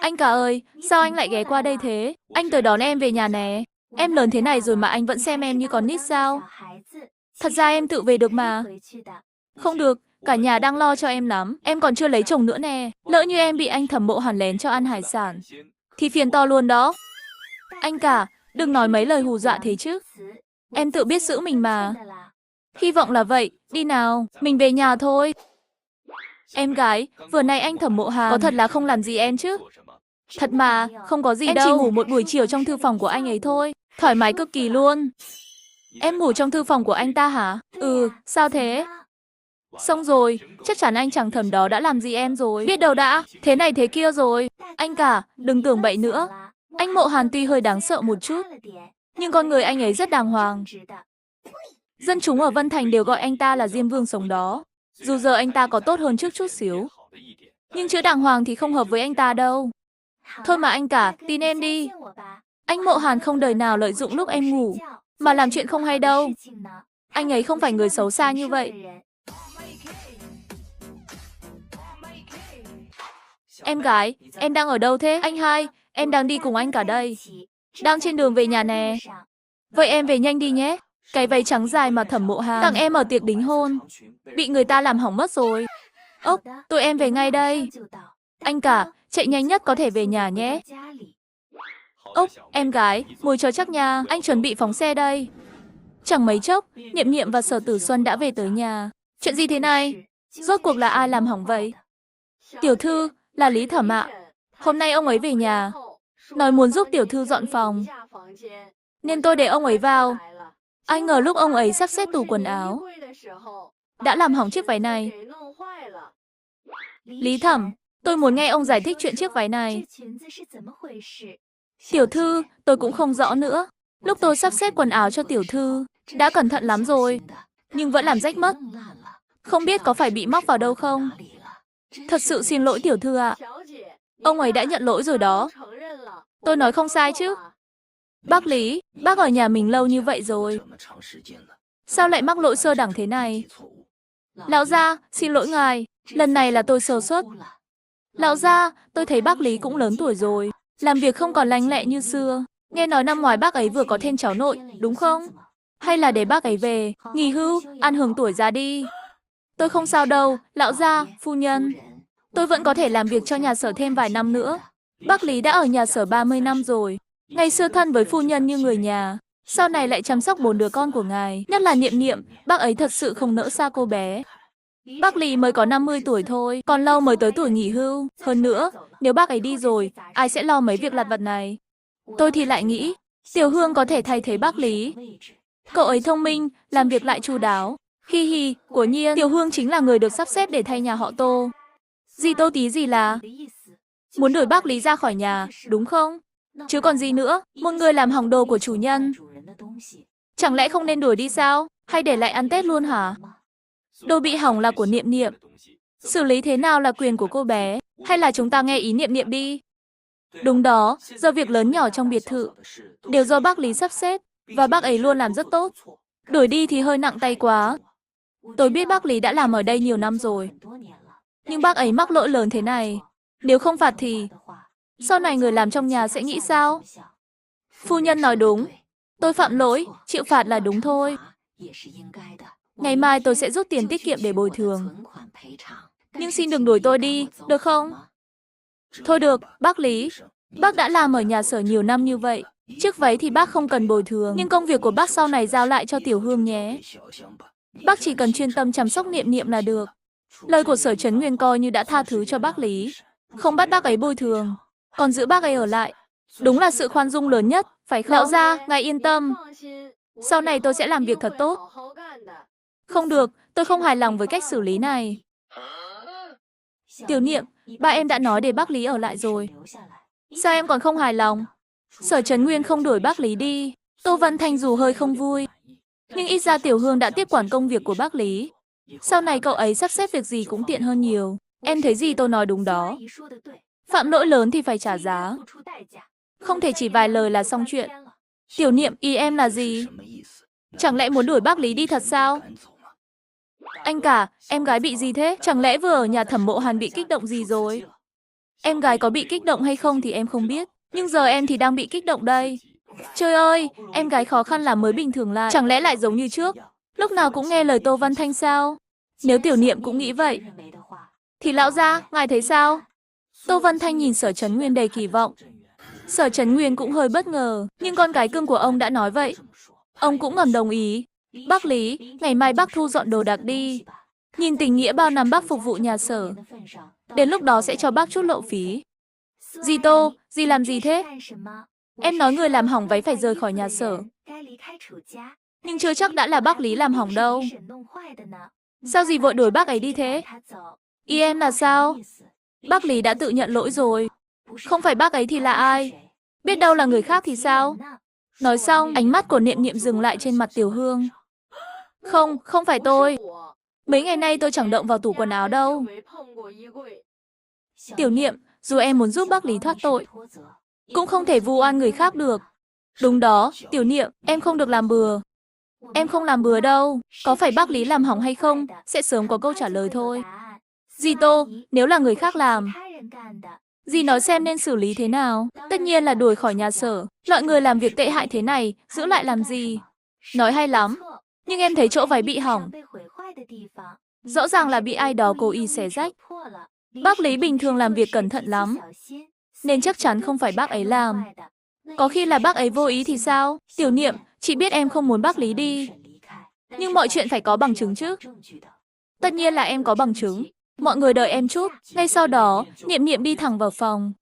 Anh cả ơi, sao anh lại ghé qua đây thế? Anh tới đón em về nhà nè. Em lớn thế này rồi mà anh vẫn xem em như con nít sao? Thật ra em tự về được mà. Không được, cả nhà đang lo cho em lắm. Em còn chưa lấy chồng nữa nè. Lỡ như em bị anh Thẩm Mộ Hàn lén cho ăn hải sản, thì phiền to luôn đó. Anh cả, đừng nói mấy lời hù dọa thế chứ. Em tự biết giữ mình mà. Hy vọng là vậy. Đi nào, mình về nhà thôi. Em gái, vừa nay anh Thẩm Mộ Hàn có thật là không làm gì em chứ? Thật mà, không có gì đâu. Em chỉ ngủ một buổi chiều trong thư phòng của anh ấy thôi. Thoải mái cực kỳ luôn. Em ngủ trong thư phòng của anh ta hả? Ừ, sao thế? Xong rồi, chắc chắn anh chàng Thẩm đó đã làm gì em rồi. Biết đâu đã, thế này thế kia rồi. Anh cả, đừng tưởng bậy nữa. Anh Mộ Hàn tuy hơi đáng sợ một chút, nhưng con người anh ấy rất đàng hoàng. Dân chúng ở Vân Thành đều gọi anh ta là Diêm Vương sống đó. Dù giờ anh ta có tốt hơn trước chút xíu, nhưng chữ đàng hoàng thì không hợp với anh ta đâu. Thôi mà anh cả, tin em đi. Anh Mộ Hàn không đời nào lợi dụng lúc em ngủ, mà làm chuyện không hay đâu. Anh ấy không phải người xấu xa như vậy. Em gái, em đang ở đâu thế? Anh hai, em đang đi cùng anh cả đây. Đang trên đường về nhà nè. Vậy em về nhanh đi nhé. Cái váy trắng dài mà Thẩm Mộ Hàn tặng em ở tiệc đính hôn bị người ta làm hỏng mất rồi. Ốc, tụi em về ngay đây. Anh cả, chạy nhanh nhất có thể về nhà nhé. Ốc, em gái, ngồi chờ chắc nha, anh chuẩn bị phóng xe đây. Chẳng mấy chốc, Niệm Niệm và Sở Tử Xuân đã về tới nhà. Chuyện gì thế này? Rốt cuộc là ai làm hỏng vậy? Tiểu thư, là Lý Thẩm ạ. Hôm nay ông ấy về nhà, nói muốn giúp tiểu thư dọn phòng, nên tôi để ông ấy vào. Ai ngờ lúc ông ấy sắp xếp tủ quần áo, đã làm hỏng chiếc váy này. Lý Thẩm, tôi muốn nghe ông giải thích chuyện chiếc váy này. Tiểu thư, tôi cũng không rõ nữa. Lúc tôi sắp xếp quần áo cho tiểu thư, đã cẩn thận lắm rồi, nhưng vẫn làm rách mất. Không biết có phải bị móc vào đâu không? Thật sự xin lỗi tiểu thư ạ. Ông ấy đã nhận lỗi rồi đó. Tôi nói không sai chứ? Bác Lý, bác ở nhà mình lâu như vậy rồi, sao lại mắc lỗi sơ đẳng thế này? Lão gia, xin lỗi ngài, lần này là tôi sơ suất. Lão gia, tôi thấy bác Lý cũng lớn tuổi rồi, làm việc không còn lanh lẹ như xưa. Nghe nói năm ngoái bác ấy vừa có thêm cháu nội, đúng không? Hay là để bác ấy về, nghỉ hưu, ăn hưởng tuổi già đi. Tôi không sao đâu, lão gia, phu nhân. Tôi vẫn có thể làm việc cho nhà Sở thêm vài năm nữa. Bác Lý đã ở nhà Sở 30 năm rồi. Ngày xưa thân với phu nhân như người nhà, sau này lại chăm sóc 4 đứa con của ngài. Nhất là Niệm Niệm, bác ấy thật sự không nỡ xa cô bé. Bác Lý mới có 50 tuổi thôi, còn lâu mới tới tuổi nghỉ hưu. Hơn nữa, nếu bác ấy đi rồi, ai sẽ lo mấy việc lặt vặt này? Tôi thì lại nghĩ, Tiểu Hương có thể thay thế bác Lý. Cậu ấy thông minh, làm việc lại chu đáo. Hi hi, quả nhiên, Tiểu Hương chính là người được sắp xếp để thay nhà họ Tô. Dì Tô Tí gì là muốn đuổi bác Lý ra khỏi nhà, đúng không? Chứ còn gì nữa, một người làm hỏng đồ của chủ nhân. Chẳng lẽ không nên đuổi đi sao? Hay để lại ăn Tết luôn hả? Đồ bị hỏng là của Niệm Niệm. Xử lý thế nào là quyền của cô bé? Hay là chúng ta nghe ý Niệm Niệm đi? Đúng đó, do việc lớn nhỏ trong biệt thự đều do bác Lý sắp xếp, và bác ấy luôn làm rất tốt. Đuổi đi thì hơi nặng tay quá. Tôi biết bác Lý đã làm ở đây nhiều năm rồi, nhưng bác ấy mắc lỗi lớn thế này, nếu không phạt thì sau này người làm trong nhà sẽ nghĩ sao? Phu nhân nói đúng, tôi phạm lỗi, chịu phạt là đúng thôi. Ngày mai tôi sẽ rút tiền tiết kiệm để bồi thường. Nhưng xin đừng đuổi tôi đi, được không? Thôi được, bác Lý. Bác đã làm ở nhà Sở nhiều năm như vậy. Chiếc váy thì bác không cần bồi thường, nhưng công việc của bác sau này giao lại cho Tiểu Hương nhé. Bác chỉ cần chuyên tâm chăm sóc Niệm Niệm là được. Lời của Sở Trấn Nguyên coi như đã tha thứ cho bác Lý, không bắt bác ấy bồi thường, còn giữ bác ấy ở lại. Đúng là sự khoan dung lớn nhất, phải không? Lão gia, ngài yên tâm. Sau này tôi sẽ làm việc thật tốt. Không được, tôi không hài lòng với cách xử lý này. Tiểu Niệm, ba em đã nói để bác Lý ở lại rồi. Sao em còn không hài lòng? Sở Trấn Nguyên không đuổi bác Lý đi. Tô Văn Thanh dù hơi không vui, nhưng ít ra Tiểu Hương đã tiếp quản công việc của bác Lý. Sau này cậu ấy sắp xếp việc gì cũng tiện hơn nhiều. Em thấy gì tôi nói đúng đó. Phạm lỗi lớn thì phải trả giá. Không thể chỉ vài lời là xong chuyện. Tiểu Niệm, ý em là gì? Chẳng lẽ muốn đuổi bác Lý đi thật sao? Anh cả, em gái bị gì thế? Chẳng lẽ vừa ở nhà Thẩm Mộ Hàn bị kích động gì rồi? Em gái có bị kích động hay không thì em không biết. Nhưng giờ em thì đang bị kích động đây. Trời ơi, em gái khó khăn là mới bình thường lại. Chẳng lẽ lại giống như trước? Lúc nào cũng nghe lời Tô Văn Thanh sao? Nếu Tiểu Niệm cũng nghĩ vậy, thì lão gia, ngài thấy sao? Tô Văn Thanh nhìn Sở Chấn Nguyên đầy kỳ vọng. Sở Chấn Nguyên cũng hơi bất ngờ, nhưng con gái cưng của ông đã nói vậy. Ông cũng ngầm đồng ý. Bác Lý, ngày mai bác thu dọn đồ đạc đi. Nhìn tình nghĩa bao năm bác phục vụ nhà Sở. Đến lúc đó sẽ cho bác chút lộ phí. Dì Tô, dì làm gì thế? Em nói người làm hỏng váy phải rời khỏi nhà Sở. Nhưng chưa chắc đã là bác Lý làm hỏng đâu. Sao dì vội đuổi bác ấy đi thế? Ý em là sao? Bác Lý đã tự nhận lỗi rồi. Không phải bác ấy thì là ai? Biết đâu là người khác thì sao? Nói xong, ánh mắt của Niệm Niệm dừng lại trên mặt Tiểu Hương. Không, không phải tôi. Mấy ngày nay tôi chẳng động vào tủ quần áo đâu. Tiểu Niệm, dù em muốn giúp bác Lý thoát tội, cũng không thể vu oan người khác được. Đúng đó, Tiểu Niệm, em không được làm bừa. Em không làm bừa đâu. Có phải bác Lý làm hỏng hay không, sẽ sớm có câu trả lời thôi. Dì Tô, nếu là người khác làm, dì nói xem nên xử lý thế nào? Tất nhiên là đuổi khỏi nhà Sở. Loại người làm việc tệ hại thế này, giữ lại làm gì? Nói hay lắm. Nhưng em thấy chỗ váy bị hỏng. Rõ ràng là bị ai đó cố ý xé rách. Bác Lý bình thường làm việc cẩn thận lắm, nên chắc chắn không phải bác ấy làm. Có khi là bác ấy vô ý thì sao? Tiểu Niệm, chị biết em không muốn bác Lý đi. Nhưng mọi chuyện phải có bằng chứng chứ. Tất nhiên là em có bằng chứng. Mọi người đợi em chút. Ngay sau đó, Niệm Niệm đi thẳng vào phòng.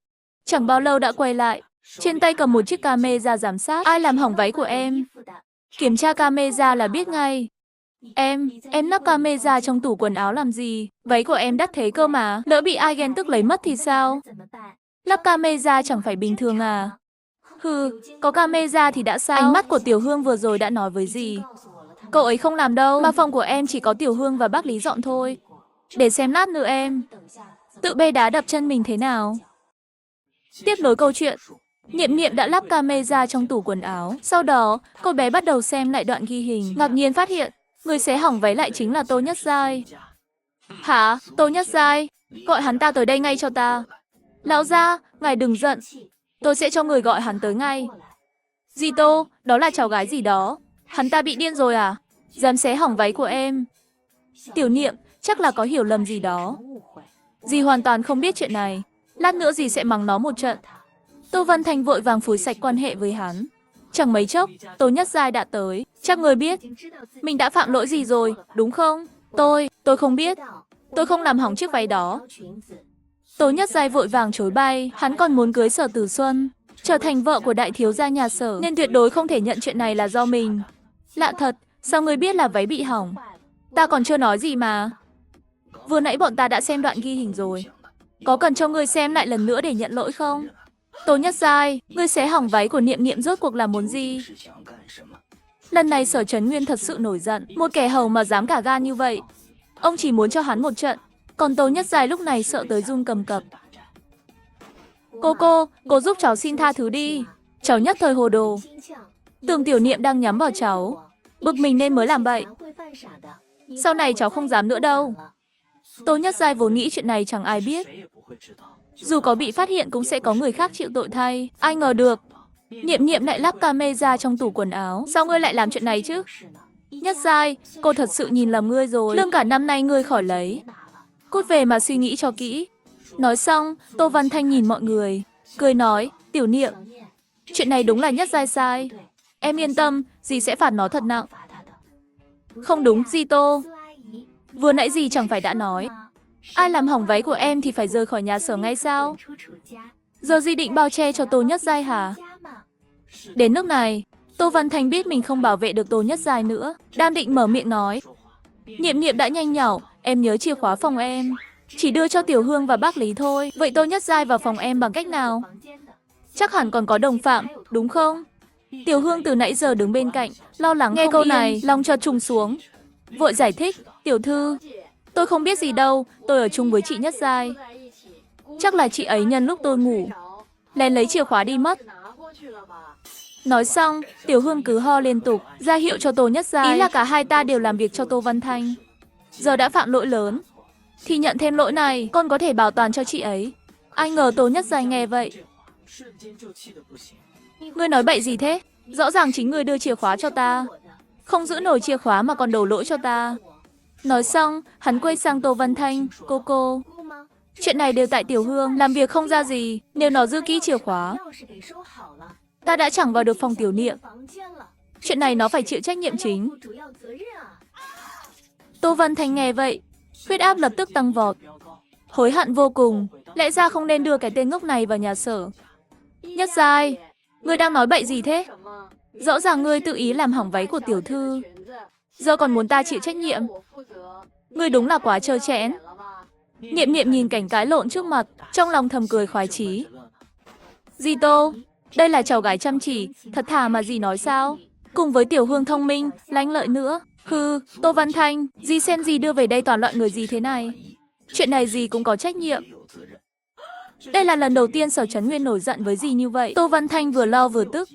Chẳng bao lâu đã quay lại. Trên tay cầm một chiếc camera giám sát. Ai làm hỏng váy của em? Kiểm tra camera là biết ngay. Em lắp camera trong tủ quần áo làm gì? Váy của em đắt thế cơ mà. Lỡ bị ai ghen tức lấy mất thì sao? Lắp camera chẳng phải bình thường à? Hừ, có camera thì đã sao? Ánh mắt của Tiểu Hương vừa rồi đã nói với dì. Cậu ấy không làm đâu, mà phòng của em chỉ có Tiểu Hương và bác Lý dọn thôi. Để xem lát nữa em tự bê đá đập chân mình thế nào. Tiếp nối câu chuyện, Niệm Niệm đã lắp camera trong tủ quần áo. Sau đó, cô bé bắt đầu xem lại đoạn ghi hình. Ngạc nhiên phát hiện, người xé hỏng váy lại chính là Tô Nhất Giai. Hả? Tô Nhất Giai? Gọi hắn ta tới đây ngay cho ta. Lão gia, ngài đừng giận. Tôi sẽ cho người gọi hắn tới ngay. Dì Tô, đó là cháu gái gì đó. Hắn ta bị điên rồi à? Dám xé hỏng váy của em. Tiểu Niệm, chắc là có hiểu lầm gì đó. Dì hoàn toàn không biết chuyện này. Lát nữa dì sẽ mắng nó một trận. Tô Văn Thanh vội vàng phủi sạch quan hệ với hắn. Chẳng mấy chốc, Tô Nhất Giai đã tới. Chắc người biết mình đã phạm lỗi gì rồi, đúng không? Tôi không biết. Tôi không làm hỏng chiếc váy đó. Tô Nhất Giai vội vàng chối bay. Hắn còn muốn cưới Sở Tử Xuân, trở thành vợ của đại thiếu gia nhà Sở, nên tuyệt đối không thể nhận chuyện này là do mình. Lạ thật, sao ngươi biết là váy bị hỏng? Ta còn chưa nói gì mà. Vừa nãy bọn ta đã xem đoạn ghi hình rồi. Có cần cho ngươi xem lại lần nữa để nhận lỗi không? Tô Nhất Giai, ngươi xé hỏng váy của Niệm Niệm rốt cuộc là muốn gì? Lần này Sở Chấn Nguyên thật sự nổi giận. Một kẻ hầu mà dám cả gan như vậy. Ông chỉ muốn cho hắn một trận. Còn Tô Nhất Giai lúc này sợ tới run cầm cập. Cô giúp cháu xin tha thứ đi. Cháu nhất thời hồ đồ. Tưởng Tiểu Niệm đang nhắm vào cháu. Bực mình nên mới làm vậy. Sau này cháu không dám nữa đâu. Tô Nhất Giai vốn nghĩ chuyện này chẳng ai biết. Dù có bị phát hiện cũng sẽ có người khác chịu tội thay. Ai ngờ được, Niệm Niệm lại lắp camera trong tủ quần áo. Sao ngươi lại làm chuyện này chứ? Nhất Giai, cô thật sự nhìn lầm ngươi rồi. Lương cả năm nay ngươi khỏi lấy. Cút về mà suy nghĩ cho kỹ. Nói xong, Tô Văn Thanh nhìn mọi người, cười nói, Tiểu Niệm, chuyện này đúng là Nhất Giai sai. Em yên tâm, dì sẽ phạt nó thật nặng. Không đúng, dì Tô. Vừa nãy dì chẳng phải đã nói, ai làm hỏng váy của em thì phải rời khỏi nhà Sở ngay sao? Giờ dì định bao che cho Tô Nhất Giai hả? Đến lúc này, Tô Văn Thanh biết mình không bảo vệ được Tô Nhất Giai nữa. Đang định mở miệng nói, Niệm Niệm đã nhanh nhảu, em nhớ chìa khóa phòng em. Chỉ đưa cho Tiểu Hương và bác Lý thôi. Vậy Tô Nhất Giai vào phòng em bằng cách nào? Chắc hẳn còn có đồng phạm, đúng không? Tiểu Hương từ nãy giờ đứng bên cạnh, lo lắng nghe câu này, lòng chợt trùng xuống. Vội giải thích, tiểu thư, tôi không biết gì đâu, tôi ở chung với chị Nhất Giai. Chắc là chị ấy nhân lúc tôi ngủ, lén lấy chìa khóa đi mất. Nói xong, Tiểu Hương cứ ho liên tục, ra hiệu cho Tô Nhất Giai. Ý là cả hai ta đều làm việc cho Tô Văn Thanh. Giờ đã phạm lỗi lớn, thì nhận thêm lỗi này, con có thể bảo toàn cho chị ấy. Ai ngờ Tô Nhất Giai nghe vậy. Ngươi nói bậy gì thế? Rõ ràng chính ngươi đưa chìa khóa cho ta. Không giữ nổi chìa khóa mà còn đổ lỗi cho ta. Nói xong, hắn quay sang Tô Văn Thanh, cô. Chuyện này đều tại Tiểu Hương, làm việc không ra gì, nếu nó giữ kỹ chìa khóa. Ta đã chẳng vào được phòng Tiểu Niệm. Chuyện này nó phải chịu trách nhiệm chính. Tô Văn Thanh nghe vậy, huyết áp lập tức tăng vọt. Hối hận vô cùng, lẽ ra không nên đưa cái tên ngốc này vào nhà sở. Nhất Giai, ngươi đang nói bậy gì thế? Rõ ràng ngươi tự ý làm hỏng váy của tiểu thư, giờ còn muốn ta chịu trách nhiệm. Ngươi đúng là quá trơ trẽn. Niệm Niệm nhìn cảnh cãi lộn trước mặt, trong lòng thầm cười khoái chí. Dì Tô, đây là cháu gái chăm chỉ, thật thà mà dì nói sao? Cùng với Tiểu Hương thông minh, lanh lợi nữa. Hừ, Tô Văn Thanh, dì xem dì đưa về đây toàn loại người gì thế này. Chuyện này dì cũng có trách nhiệm. Đây là lần đầu tiên Sở Trấn Nguyên nổi giận với dì như vậy. Tô Văn Thanh vừa lo vừa tức,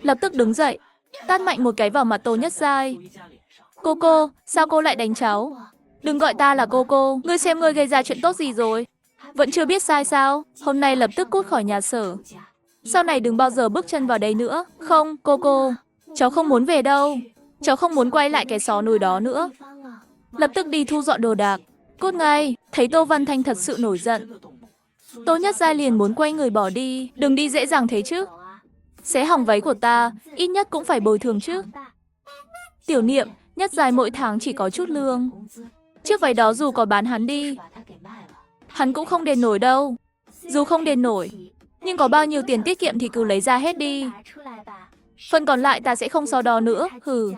lập tức đứng dậy, tát mạnh một cái vào mặt Tô Nhất Giai. Cô, sao cô lại đánh cháu? Đừng gọi ta là cô, ngươi xem ngươi gây ra chuyện tốt gì rồi? Vẫn chưa biết sai sao? Hôm nay lập tức cút khỏi nhà sở. Sau này đừng bao giờ bước chân vào đây nữa. Không, cô, cháu không muốn về đâu. Cháu không muốn quay lại cái xó nồi đó nữa. Lập tức đi thu dọn đồ đạc. Cút ngay. Thấy Tô Văn Thanh thật sự nổi giận, Tô Nhất Giai liền muốn quay người bỏ đi. Đừng đi dễ dàng thế chứ. Xé hỏng váy của ta, ít nhất cũng phải bồi thường chứ. Tiểu Niệm, Nhất Giai mỗi tháng chỉ có chút lương. Chiếc váy đó dù có bán hắn đi, hắn cũng không đền nổi đâu. Dù không đền nổi, nhưng có bao nhiêu tiền tiết kiệm thì cứ lấy ra hết đi. Phần còn lại ta sẽ không so đo nữa. Hừ.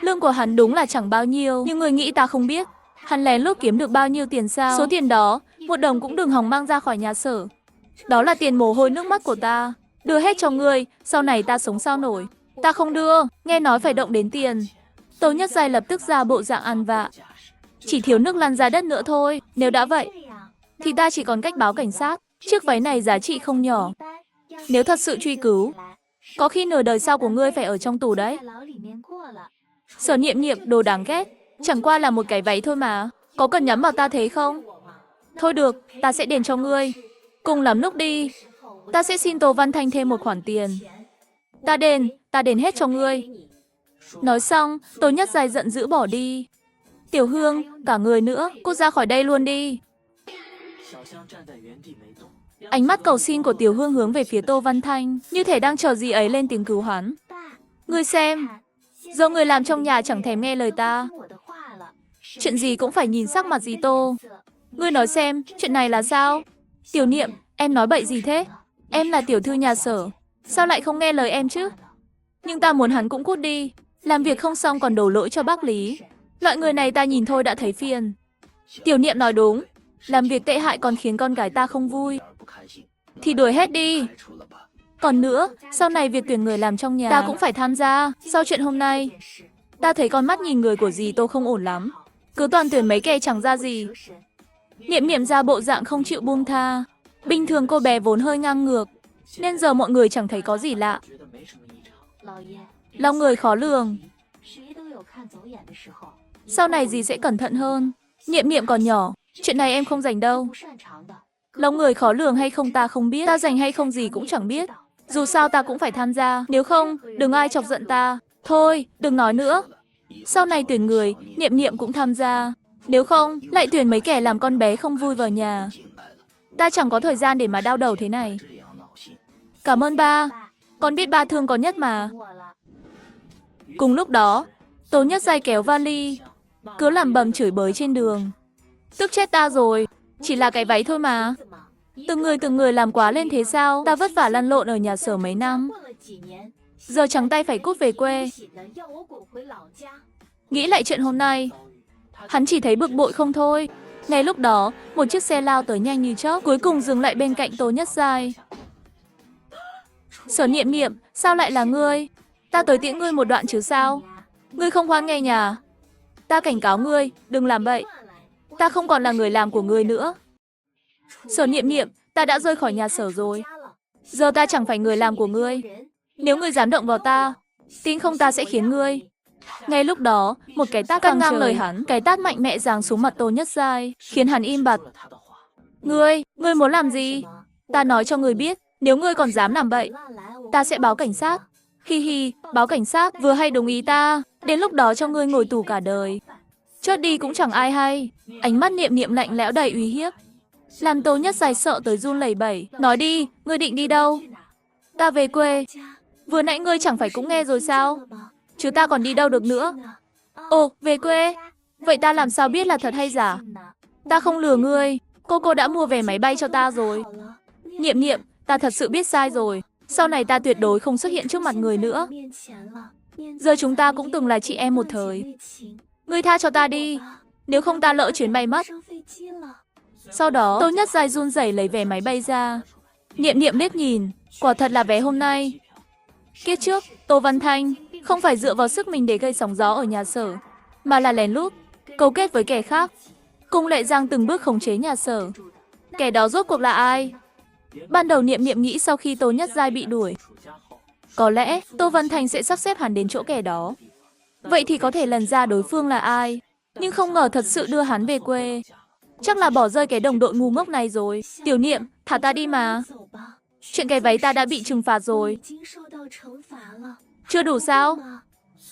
Lương của hắn đúng là chẳng bao nhiêu, nhưng người nghĩ ta không biết. Hắn lén lút kiếm được bao nhiêu tiền sao? Số tiền đó, một đồng cũng đừng hòng mang ra khỏi nhà sở. Đó là tiền mồ hôi nước mắt của ta. Đưa hết cho ngươi, sau này ta sống sao nổi. Ta không đưa, nghe nói phải động đến tiền. Tô Nhất Giai lập tức ra bộ dạng ăn vạ. Chỉ thiếu nước lăn ra đất nữa thôi. Nếu đã vậy, thì ta chỉ còn cách báo cảnh sát. Chiếc váy này giá trị không nhỏ. Nếu thật sự truy cứu, có khi nửa đời sau của ngươi phải ở trong tù đấy. Sở Niệm Niệm, đồ đáng ghét. Chẳng qua là một cái váy thôi mà. Có cần nhắm vào ta thế không? Thôi được, ta sẽ đền cho ngươi. Cùng lắm lúc đi, ta sẽ xin Tô Văn Thanh thêm một khoản tiền. Ta đền hết cho ngươi. Nói xong, Tô Nhất Giai giận dữ bỏ đi. Tiểu Hương, cả người nữa, cút ra khỏi đây luôn đi. Ánh mắt cầu xin của Tiểu Hương hướng về phía Tô Văn Thanh, như thể đang chờ gì ấy lên tiếng cứu hắn. Ngươi xem, giờ người làm trong nhà chẳng thèm nghe lời ta. Chuyện gì cũng phải nhìn sắc mặt dì Tô. Ngươi nói xem, chuyện này là sao? Tiểu Niệm, em nói bậy gì thế? Em là tiểu thư nhà sở, sao lại không nghe lời em chứ? Nhưng ta muốn hắn cũng cút đi. Làm việc không xong còn đổ lỗi cho bác Lý. Loại người này ta nhìn thôi đã thấy phiền. Tiểu Niệm nói đúng, làm việc tệ hại còn khiến con gái ta không vui thì đuổi hết đi. Còn nữa, sau này việc tuyển người làm trong nhà ta cũng phải tham gia. Sau chuyện hôm nay, ta thấy con mắt nhìn người của dì Tô không ổn lắm. Cứ toàn tuyển mấy kẻ chẳng ra gì. Niệm Niệm ra bộ dạng không chịu buông tha. Bình thường cô bé vốn hơi ngang ngược, nên giờ mọi người chẳng thấy có gì lạ. Lòng người khó lường. Sau này dì sẽ cẩn thận hơn. Niệm Niệm còn nhỏ, chuyện này em không rành đâu. Lòng người khó lường hay không ta không biết, ta rành hay không gì cũng chẳng biết. Dù sao ta cũng phải tham gia, nếu không, đừng ai chọc giận ta. Thôi, đừng nói nữa. Sau này tuyển người, Niệm Niệm cũng tham gia. Nếu không, lại tuyển mấy kẻ làm con bé không vui vào nhà. Ta chẳng có thời gian để mà đau đầu thế này. Cảm ơn ba. Con biết ba thương con nhất mà. Cùng lúc đó, Tô Nhất Giai kéo vali, cứ làm bầm chửi bới trên đường. Tức chết ta rồi, chỉ là cái váy thôi mà. Từng người làm quá lên thế sao? Ta vất vả lăn lộn ở nhà sở mấy năm, giờ trắng tay phải cút về quê. Nghĩ lại chuyện hôm nay, hắn chỉ thấy bực bội không thôi. Ngay lúc đó, một chiếc xe lao tới nhanh như chớp, cuối cùng dừng lại bên cạnh Tô Nhất Giai. Sở Niệm Niệm, sao lại là ngươi? Ta tới tiễn ngươi một đoạn chứ sao? Ngươi không khoan nghe nhà. Ta cảnh cáo ngươi, đừng làm vậy. Ta không còn là người làm của ngươi nữa. Sở Niệm Niệm, ta đã rời khỏi nhà sở rồi. Giờ ta chẳng phải người làm của ngươi. Nếu ngươi dám động vào ta, tin không ta sẽ khiến ngươi. Ngay lúc đó, một cái tát cắt ngang lời hắn, cái tát mạnh mẽ giáng xuống mặt Tô Nhất Giai, khiến hắn im bặt. Ngươi muốn làm gì? Ta nói cho ngươi biết, nếu ngươi còn dám làm bậy, ta sẽ báo cảnh sát. Hi hi, báo cảnh sát vừa hay đồng ý ta, đến lúc đó cho ngươi ngồi tù cả đời. Chốt đi cũng chẳng ai hay. Ánh mắt Niệm Niệm lạnh lẽo đầy uy hiếp, làm Tô Nhất Dài sợ tới run lẩy bẩy. Nói đi, ngươi định đi đâu? Ta về quê. Vừa nãy ngươi chẳng phải cũng nghe rồi sao? Chứ ta còn đi đâu được nữa? Ồ, về quê. Vậy ta làm sao biết là thật hay giả? Ta không lừa ngươi. Cô đã mua vé máy bay cho ta rồi. Niệm Niệm, ta thật sự biết sai rồi. Sau này ta tuyệt đối không xuất hiện trước mặt người nữa. Giờ chúng ta cũng từng là chị em một thời. Ngươi tha cho ta đi, nếu không ta lỡ chuyến bay mất. Sau đó, Tô Nhất Dài run rẩy lấy vé máy bay ra. Niệm Niệm liếc nhìn, quả thật là vé hôm nay. Kiếp trước, Tô Văn Thanh không phải dựa vào sức mình để gây sóng gió ở nhà Sở, mà là lén lút, cấu kết với kẻ khác. Cung Lệ Giang từng bước khống chế nhà Sở. Kẻ đó rốt cuộc là ai? Ban đầu Niệm Niệm nghĩ sau khi Tô Nhất Giai bị đuổi, có lẽ Tô Văn Thanh sẽ sắp xếp hắn đến chỗ kẻ đó. Vậy thì có thể lần ra đối phương là ai. Nhưng không ngờ thật sự đưa hắn về quê. Chắc là bỏ rơi cái đồng đội ngu ngốc này rồi. Tiểu Niệm, thả ta đi mà. Chuyện cái váy ta đã bị trừng phạt rồi. Chưa đủ sao?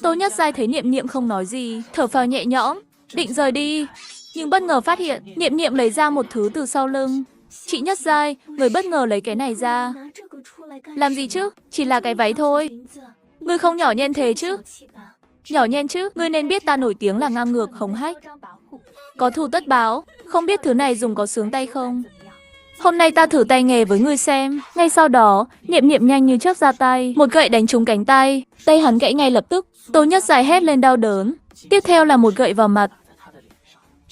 Tô Nhất Giai thấy Niệm Niệm không nói gì, thở phào nhẹ nhõm, định rời đi. Nhưng bất ngờ phát hiện, Niệm Niệm lấy ra một thứ từ sau lưng. Chị Nhất Giai, người bất ngờ lấy cái này ra. Làm gì chứ? Chỉ là cái váy thôi. Ngươi không nhỏ nhen thế chứ? Nhỏ nhen chứ, ngươi nên biết ta nổi tiếng là ngang ngược, hống hách. Có thù tất báo, không biết thứ này dùng có sướng tay không? Hôm nay ta thử tay nghề với ngươi xem. Ngay sau đó, Niệm Niệm nhanh như chớp ra tay, một gậy đánh trúng cánh tay. Tay hắn gãy ngay lập tức, Tô Nhất Dài hét lên đau đớn. Tiếp theo là một gậy vào mặt,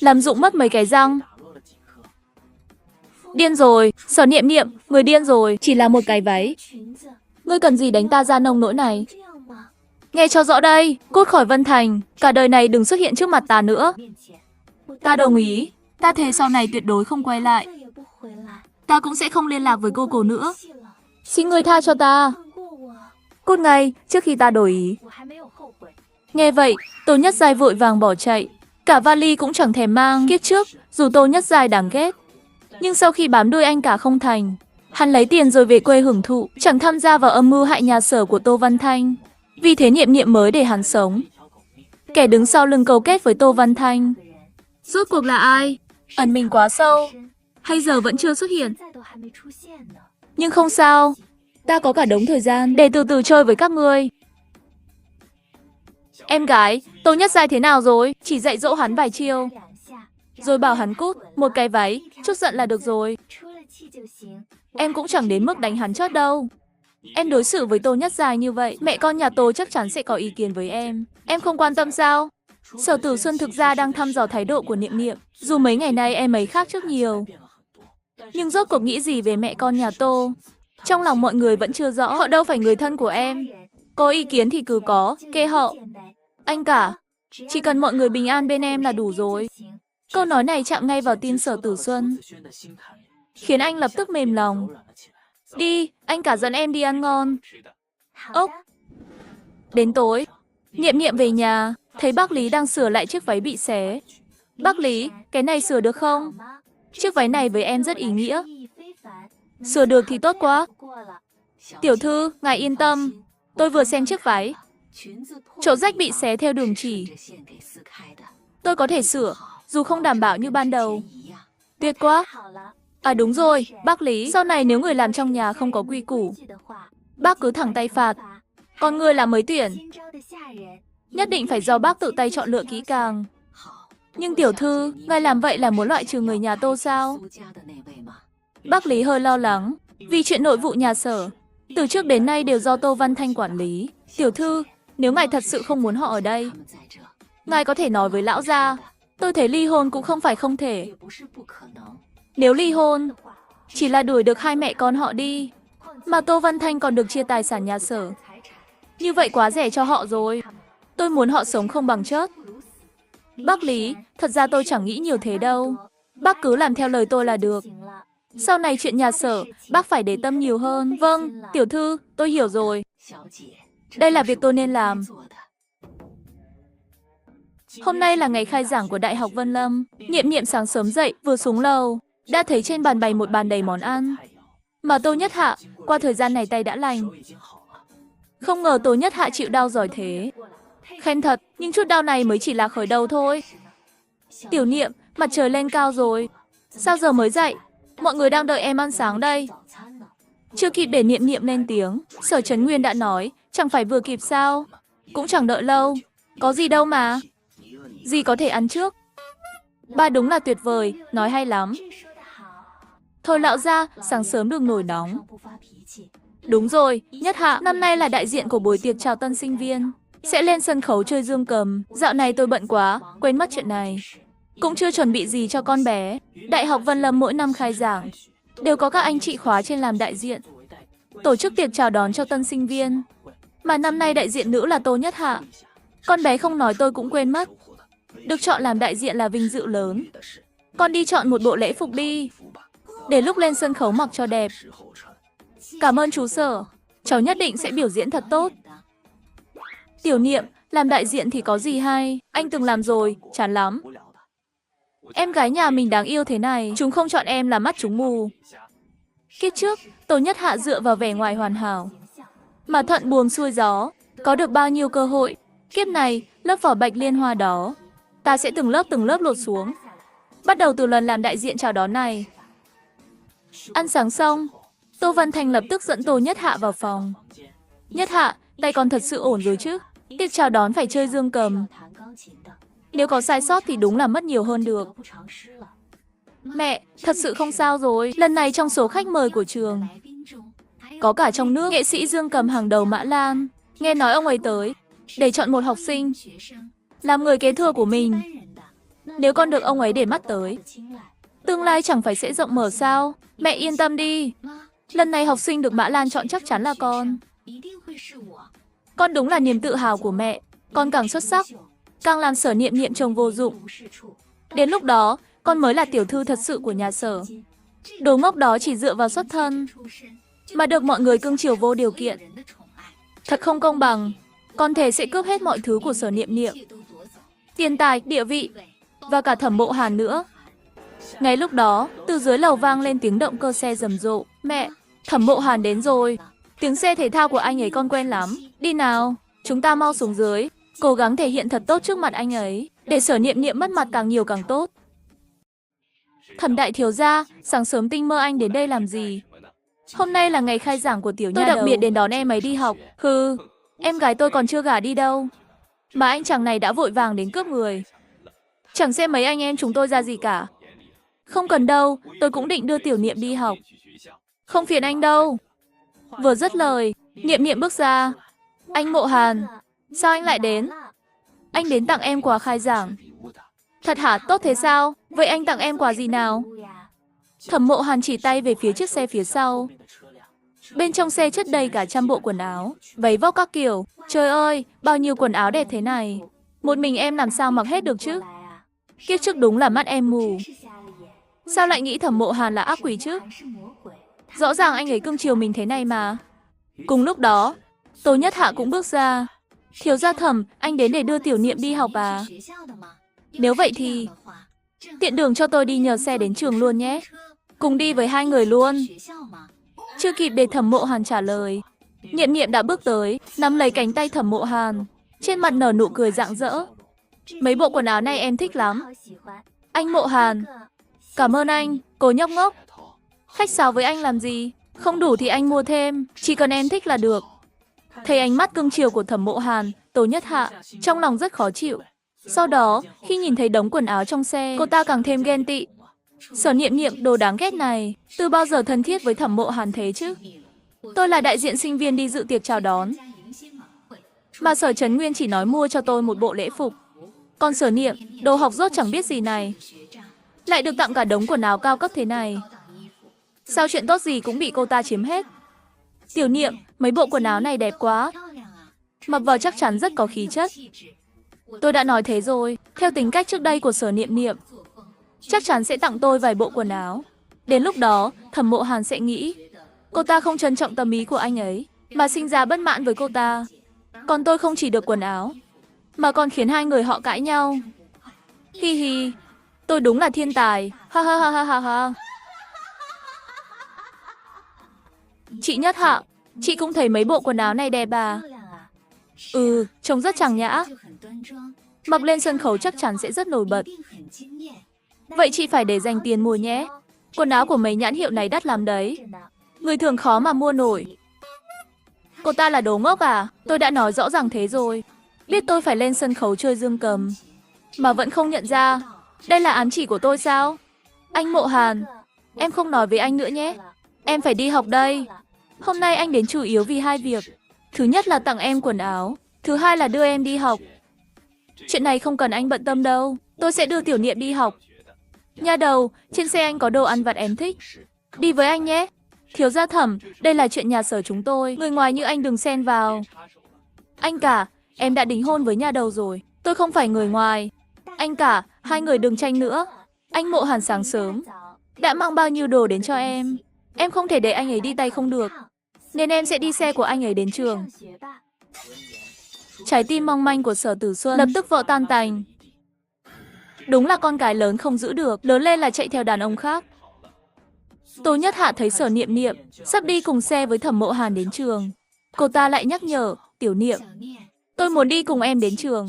làm rụng mất mấy cái răng. Điên rồi, Sở Niệm Niệm, người điên rồi, chỉ là một cái váy. Ngươi cần gì đánh ta ra nông nỗi này? Nghe cho rõ đây, cút khỏi Vân Thành, cả đời này đừng xuất hiện trước mặt ta nữa. Ta đồng ý, ta thề sau này tuyệt đối không quay lại. Ta cũng sẽ không liên lạc với cô nữa. Xin ngươi tha cho ta. Cút ngay, trước khi ta đổi ý. Nghe vậy, Tô Nhất Dài vội vàng bỏ chạy. Cả vali cũng chẳng thèm mang. Kiếp trước, dù Tô Nhất Dài đáng ghét, nhưng sau khi bám đuôi anh cả không thành, hắn lấy tiền rồi về quê hưởng thụ, chẳng tham gia vào âm mưu hại nhà Sở của Tô Văn Thanh. Vì thế Niệm Niệm mới để hắn sống. Kẻ đứng sau lưng cấu kết với Tô Văn Thanh, rốt cuộc là ai? Ẩn mình quá sâu, hay giờ vẫn chưa xuất hiện? Nhưng không sao, ta có cả đống thời gian để từ từ chơi với các ngươi. Em gái, Tô Nhất Giai thế nào rồi? Chỉ dạy dỗ hắn vài chiêu, rồi bảo hắn cút, một cái váy, chút giận là được rồi. Em cũng chẳng đến mức đánh hắn chót đâu. Em đối xử với Tô Nhất Giai như vậy, mẹ con nhà Tô chắc chắn sẽ có ý kiến với em. Em không quan tâm sao? Sở Tử Xuân thực ra đang thăm dò thái độ của Niệm Niệm. Dù mấy ngày nay em ấy khác trước nhiều, nhưng rốt cuộc nghĩ gì về mẹ con nhà Tô, trong lòng mọi người vẫn chưa rõ. Họ đâu phải người thân của em. Có ý kiến thì cứ có, kệ họ. Anh cả, chỉ cần mọi người bình an bên em là đủ rồi. Câu nói này chạm ngay vào tim Sở Tử Xuân, khiến anh lập tức mềm lòng. Đi, anh cả dẫn em đi ăn ngon. Ốc. Đến tối, Niệm Niệm về nhà, thấy bác Lý đang sửa lại chiếc váy bị xé. Bác Lý, cái này sửa được không? Chiếc váy này với em rất ý nghĩa. Sửa được thì tốt quá. Tiểu thư, ngài yên tâm. Tôi vừa xem chiếc váy, chỗ rách bị xé theo đường chỉ. Tôi có thể sửa, dù không đảm bảo như ban đầu. Tuyệt quá. À đúng rồi, bác Lý, sau này nếu người làm trong nhà không có quy củ, bác cứ thẳng tay phạt. Còn người là mới tuyển, nhất định phải do bác tự tay chọn lựa kỹ càng. Nhưng tiểu thư, ngài làm vậy là muốn loại trừ người nhà Tô sao? Bác Lý hơi lo lắng, vì chuyện nội vụ nhà Sở, từ trước đến nay đều do Tô Văn Thanh quản lý. Tiểu thư, nếu ngài thật sự không muốn họ ở đây, ngài có thể nói với lão gia. Tôi thấy ly hôn cũng không phải không thể. Nếu ly hôn, chỉ là đuổi được hai mẹ con họ đi, mà Tô Văn Thanh còn được chia tài sản nhà Sở. Như vậy quá rẻ cho họ rồi. Tôi muốn họ sống không bằng chết. Bác Lý, thật ra tôi chẳng nghĩ nhiều thế đâu. Bác cứ làm theo lời tôi là được. Sau này chuyện nhà Sở, bác phải để tâm nhiều hơn. Vâng, tiểu thư, tôi hiểu rồi. Đây là việc tôi nên làm. Hôm nay là ngày khai giảng của Đại học Vân Lâm. Niệm Niệm sáng sớm dậy, vừa xuống lầu, đã thấy trên bàn bày một bàn đầy món ăn. Mà Tô Nhất Hạ, qua thời gian này tay đã lành. Không ngờ Tô Nhất Hạ chịu đau giỏi thế. Khen thật, nhưng chút đau này mới chỉ là khởi đầu thôi. Tiểu Niệm, mặt trời lên cao rồi. Sao giờ mới dậy? Mọi người đang đợi em ăn sáng đây. Chưa kịp để Niệm Niệm lên tiếng, Sở Trấn Nguyên đã nói, chẳng phải vừa kịp sao? Cũng chẳng đợi lâu. Có gì đâu mà. Dì có thể ăn trước. Ba đúng là tuyệt vời, nói hay lắm. Thôi lão gia, sáng sớm đừng nổi nóng. Đúng rồi, Nhất Hạ, năm nay là đại diện của buổi tiệc chào tân sinh viên. Sẽ lên sân khấu chơi dương cầm. Dạo này tôi bận quá, quên mất chuyện này. Cũng chưa chuẩn bị gì cho con bé. Đại học Vân Lâm mỗi năm khai giảng, đều có các anh chị khóa trên làm đại diện, tổ chức tiệc chào đón cho tân sinh viên. Mà năm nay đại diện nữ là Tô Nhất Hạ. Con bé không nói tôi cũng quên mất. Được chọn làm đại diện là vinh dự lớn. Con đi chọn một bộ lễ phục đi, để lúc lên sân khấu mặc cho đẹp. Cảm ơn chú Sở, cháu nhất định sẽ biểu diễn thật tốt. Tiểu Niệm, làm đại diện thì có gì hay, anh từng làm rồi, chán lắm. Em gái nhà mình đáng yêu thế này, chúng không chọn em là mắt chúng mù. Kiếp trước, Tô Nhất Hạ dựa vào vẻ ngoài hoàn hảo, mà thuận buồm xuôi gió, có được bao nhiêu cơ hội. Kiếp này, lớp vỏ bạch liên hoa đó, ta sẽ từng lớp lột xuống. Bắt đầu từ lần làm đại diện chào đón này. Ăn sáng xong, Tô Văn Thành lập tức dẫn Tô Nhất Hạ vào phòng. Nhất Hạ, tay con thật sự ổn rồi chứ? Tiệc chào đón phải chơi dương cầm. Nếu có sai sót thì đúng là mất nhiều hơn được. Mẹ, thật sự không sao rồi. Lần này trong số khách mời của trường, có cả trong nước, nghệ sĩ dương cầm hàng đầu Mã Lan. Nghe nói ông ấy tới, để chọn một học sinh làm người kế thừa của mình. Nếu con được ông ấy để mắt tới, tương lai chẳng phải sẽ rộng mở sao? Mẹ yên tâm đi. Lần này học sinh được Mã Lan chọn chắc chắn là con. Con đúng là niềm tự hào của mẹ. Con càng xuất sắc, càng làm Sở Niệm Niệm trông vô dụng. Đến lúc đó, con mới là tiểu thư thật sự của nhà Sở. Đồ ngốc đó chỉ dựa vào xuất thân mà được mọi người cưng chiều vô điều kiện. Thật không công bằng. Con thề sẽ cướp hết mọi thứ của Sở Niệm Niệm, tiền tài, địa vị và cả Thẩm Mộ Hàn nữa. Ngay lúc đó, từ dưới lầu vang lên tiếng động cơ xe rầm rộ. Mẹ, Thẩm Mộ Hàn đến rồi. Tiếng xe thể thao của anh ấy con quen lắm. Đi nào, chúng ta mau xuống dưới, cố gắng thể hiện thật tốt trước mặt anh ấy, để Sở Niệm Niệm mất mặt càng nhiều càng tốt. Thẩm đại thiếu gia, sáng sớm tinh mơ anh đến đây làm gì? Hôm nay là ngày khai giảng của tiểu nha đầu. Tôi đặc biệt đến đón em ấy đi học. Hừ, em gái tôi còn chưa gả đi đâu, mà anh chàng này đã vội vàng đến cướp người. Chẳng xem mấy anh em chúng tôi ra gì cả. Không cần đâu, tôi cũng định đưa tiểu Niệm đi học. Không phiền anh đâu. Vừa dứt lời, Niệm Niệm bước ra. Anh Mộ Hàn, sao anh lại đến? Anh đến tặng em quà khai giảng. Thật hả, tốt thế sao? Vậy anh tặng em quà gì nào? Thẩm Mộ Hàn chỉ tay về phía chiếc xe phía sau. Bên trong xe chất đầy cả trăm bộ quần áo, váy vóc các kiểu. Trời ơi, bao nhiêu quần áo đẹp thế này. Một mình em làm sao mặc hết được chứ? Kiếp trước đúng là mắt em mù. Sao lại nghĩ Thẩm Mộ Hàn là ác quỷ chứ? Rõ ràng anh ấy cưng chiều mình thế này mà. Cùng lúc đó, Tô Nhất Hạ cũng bước ra. Thiếu gia Thẩm, anh đến để đưa tiểu Niệm đi học à? Nếu vậy thì tiện đường cho tôi đi nhờ xe đến trường luôn nhé. Cùng đi với hai người luôn. Chưa kịp để Thẩm Mộ Hàn trả lời, Niệm Niệm đã bước tới, nắm lấy cánh tay Thẩm Mộ Hàn, trên mặt nở nụ cười rạng rỡ. Mấy bộ quần áo này em thích lắm. Anh Mộ Hàn. Cảm ơn anh, cô nhóc ngốc. Khách sáo với anh làm gì? Không đủ thì anh mua thêm, chỉ cần em thích là được. Thấy ánh mắt cưng chiều của Thẩm Mộ Hàn, Tô Nhất Hạ trong lòng rất khó chịu. Sau đó, khi nhìn thấy đống quần áo trong xe, cô ta càng thêm ghen tị. Sở Niệm Niệm đồ đáng ghét này, từ bao giờ thân thiết với Thẩm Mộ Hàn thế chứ? Tôi là đại diện sinh viên đi dự tiệc chào đón, mà Sở Trấn Nguyên chỉ nói mua cho tôi một bộ lễ phục. Còn Sở Niệm, đồ học dốt chẳng biết gì này, lại được tặng cả đống quần áo cao cấp thế này. Sao chuyện tốt gì cũng bị cô ta chiếm hết? Tiểu Niệm, mấy bộ quần áo này đẹp quá, mặc vào chắc chắn rất có khí chất. Tôi đã nói thế rồi, theo tính cách trước đây của Sở Niệm Niệm, chắc chắn sẽ tặng tôi vài bộ quần áo. Đến lúc đó, Thẩm Mộ Hàn sẽ nghĩ cô ta không trân trọng tâm ý của anh ấy, mà sinh ra bất mãn với cô ta. Còn tôi không chỉ được quần áo, mà còn khiến hai người họ cãi nhau. Hi hi, tôi đúng là thiên tài. Ha ha ha ha ha ha. Chị Nhất Hạ, chị cũng thấy mấy bộ quần áo này đẹp à? Trông rất trang nhã. Mặc lên sân khấu chắc chắn sẽ rất nổi bật. Vậy chị phải để dành tiền mua nhé. Quần áo của mấy nhãn hiệu này đắt lắm đấy. Người thường khó mà mua nổi. Cô ta là đồ ngốc à? Tôi đã nói rõ ràng thế rồi. Biết tôi phải lên sân khấu chơi dương cầm mà vẫn không nhận ra. Đây là ám chỉ của tôi sao? Anh Mộ Hàn, em không nói với anh nữa nhé. Em phải đi học đây. Hôm nay anh đến chủ yếu vì hai việc. Thứ nhất là tặng em quần áo. Thứ hai là đưa em đi học. Chuyện này không cần anh bận tâm đâu. Tôi sẽ đưa Tiểu Niệm đi học. Nha đầu, trên xe anh có đồ ăn vặt em thích. Đi với anh nhé. Thiếu gia Thẩm, đây là chuyện nhà Sở chúng tôi. Người ngoài như anh đừng xen vào. Anh cả, em đã đính hôn với nha đầu rồi. Tôi không phải người ngoài. Anh cả, hai người đừng tranh nữa. Anh Mộ Hàn sáng sớm đã mang bao nhiêu đồ đến cho em. Em không thể để anh ấy đi tay không được. Nên em sẽ đi xe của anh ấy đến trường. Trái tim mong manh của Sở Tử Xuân lập tức vỡ tan tành. Đúng là con cái lớn không giữ được, lớn lên là chạy theo đàn ông khác. Tô Nhất Hạ thấy Sở Niệm Niệm sắp đi cùng xe với Thẩm Mộ Hàn đến trường. Cô ta lại nhắc nhở, Tiểu Niệm, tôi muốn đi cùng em đến trường.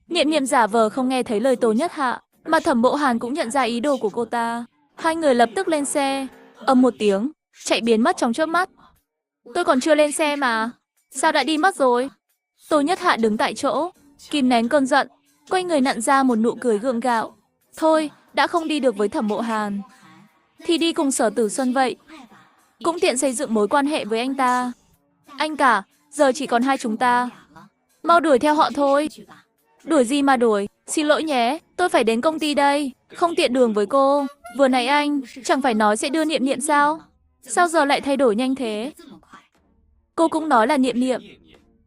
Niệm Niệm giả vờ không nghe thấy lời Tô Nhất Hạ, mà Thẩm Mộ Hàn cũng nhận ra ý đồ của cô ta. Hai người lập tức lên xe, ầm một tiếng, chạy biến mất trong chớp mắt. Tôi còn chưa lên xe mà, sao đã đi mất rồi? Tô Nhất Hạ đứng tại chỗ, kìm nén cơn giận, quay người nặn ra một nụ cười gượng gạo. Thôi, đã không đi được với Thẩm Mộ Hàn, thì đi cùng Sở Tử Xuân vậy. Cũng tiện xây dựng mối quan hệ với anh ta. Anh cả, giờ chỉ còn hai chúng ta. Mau đuổi theo họ thôi. Đuổi gì mà đuổi, xin lỗi nhé, tôi phải đến công ty đây, không tiện đường với cô. Vừa nãy anh, chẳng phải nói sẽ đưa Niệm Niệm sao? Sao giờ lại thay đổi nhanh thế? Cô cũng nói là Niệm Niệm.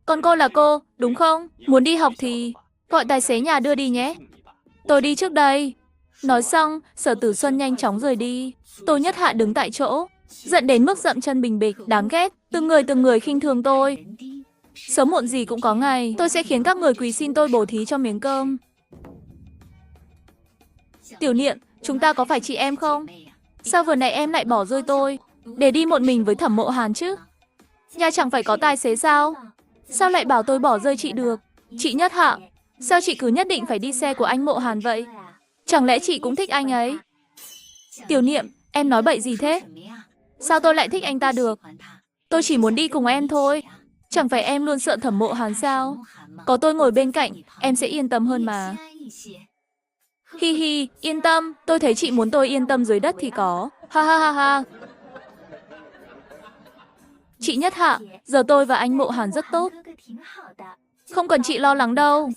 Còn cô là cô, đúng không? Muốn đi học thì gọi tài xế nhà đưa đi nhé. Tôi đi trước đây. Nói xong, Sở Tử Xuân nhanh chóng rời đi. Tô Nhất Hạ đứng tại chỗ, giận đến mức dậm chân bình bịch, đáng ghét. Từng người khinh thường tôi. Sớm muộn gì cũng có ngày, tôi sẽ khiến các người quỳ xin tôi bố thí cho miếng cơm. Tiểu Niệm, chúng ta có phải chị em không? Sao vừa nãy em lại bỏ rơi tôi để đi một mình với Thẩm Mộ Hàn chứ? Nhà chẳng phải có tài xế sao? Sao lại bảo tôi bỏ rơi chị được? Chị Nhất Hạ, sao chị cứ nhất định phải đi xe của anh Mộ Hàn vậy? Chẳng lẽ chị cũng thích anh ấy? Tiểu Niệm, em nói bậy gì thế? Sao tôi lại thích anh ta được? Tôi chỉ muốn đi cùng em thôi. Chẳng phải em luôn sợ Thẩm Mộ Hàn sao? Có tôi ngồi bên cạnh, em sẽ yên tâm hơn mà. Hi hi, yên tâm, tôi thấy chị muốn tôi yên tâm dưới đất thì có. Ha ha ha ha. Chị Nhất Hạ, giờ tôi và anh Mộ Hàn rất tốt. Không cần chị lo lắng đâu.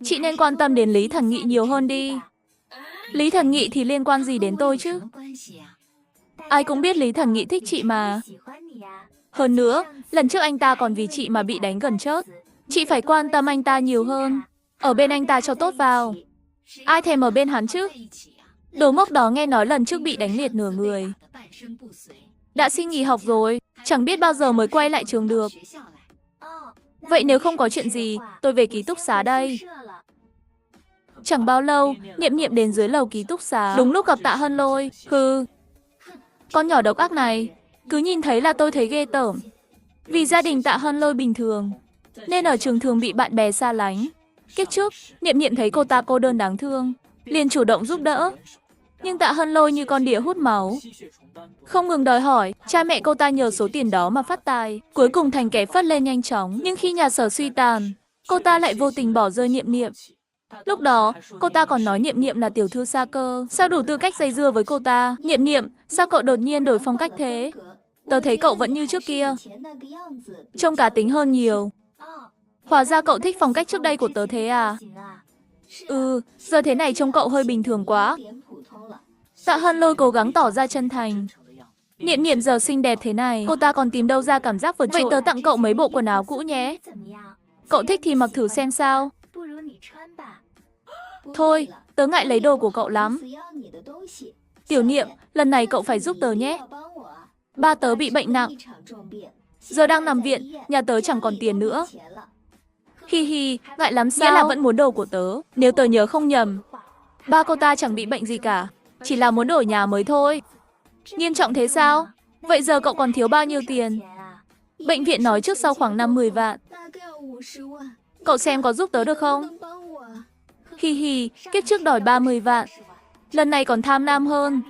Chị nên quan tâm đến Lý Thần Nghị nhiều hơn đi. Lý Thần Nghị thì liên quan gì đến tôi chứ? Ai cũng biết Lý Thần Nghị thích chị mà. Hơn nữa, lần trước anh ta còn vì chị mà bị đánh gần chết. Chị phải quan tâm anh ta nhiều hơn. Ở bên anh ta cho tốt vào. Ai thèm ở bên hắn chứ? Đồ ngốc đó nghe nói lần trước bị đánh liệt nửa người. Đã xin nghỉ học rồi, chẳng biết bao giờ mới quay lại trường được. Vậy nếu không có chuyện gì, tôi về ký túc xá đây. Chẳng bao lâu, Niệm Niệm đến dưới lầu ký túc xá. Đúng lúc gặp Tạ Hân Lôi. Hừ, con nhỏ độc ác này, cứ nhìn thấy là tôi thấy ghê tởm. Vì gia đình Tạ Hân Lôi bình thường, nên ở trường thường bị bạn bè xa lánh. Kiếp trước, Niệm Niệm thấy cô ta cô đơn đáng thương, liền chủ động giúp đỡ. Nhưng Tạ Hân Lôi như con đỉa hút máu, không ngừng đòi hỏi, cha mẹ cô ta nhờ số tiền đó mà phát tài, cuối cùng thành kẻ phất lên nhanh chóng. Nhưng khi nhà Sở suy tàn, cô ta lại vô tình bỏ rơi Niệm Niệm. Lúc đó, cô ta còn nói Niệm Niệm là tiểu thư xa cơ, sao đủ tư cách dây dưa với cô ta. Niệm Niệm, sao cậu đột nhiên đổi phong cách thế? Tớ thấy cậu vẫn như trước kia, trông cá tính hơn nhiều. Hóa ra cậu thích phong cách trước đây của tớ thế à? Giờ thế này trông cậu hơi bình thường quá. Tạ Hân Lôi cố gắng tỏ ra chân thành. Niệm Niệm giờ xinh đẹp thế này, cô ta còn tìm đâu ra cảm giác vượt trội. Vậy tớ tặng cậu mấy bộ quần áo cũ nhé. Cậu thích thì mặc thử xem sao. Thôi, tớ ngại lấy đồ của cậu lắm. Tiểu Niệm, lần này cậu phải giúp tớ nhé. Ba tớ bị bệnh nặng, giờ đang nằm viện, nhà tớ chẳng còn tiền nữa. Hi hi, ngại lắm sao? Nghĩa là vẫn muốn đồ của tớ. Nếu tớ nhớ không nhầm, ba cô ta chẳng bị bệnh gì cả, chỉ là muốn đổi nhà mới thôi. Nghiêm trọng thế sao? Vậy giờ cậu còn thiếu bao nhiêu tiền? Bệnh viện nói trước sau khoảng 5-10 vạn. Cậu xem có giúp tớ được không? Hi hi, kiếp trước đòi 30 vạn. Lần này còn tham lam hơn.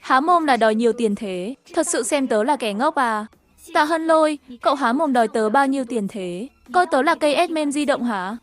Há mồm là đòi nhiều tiền thế. Thật sự xem tớ là kẻ ngốc à? Tạ Hân Lôi, cậu há mồm đòi tớ bao nhiêu tiền thế? Coi tớ là cây admin di động hả?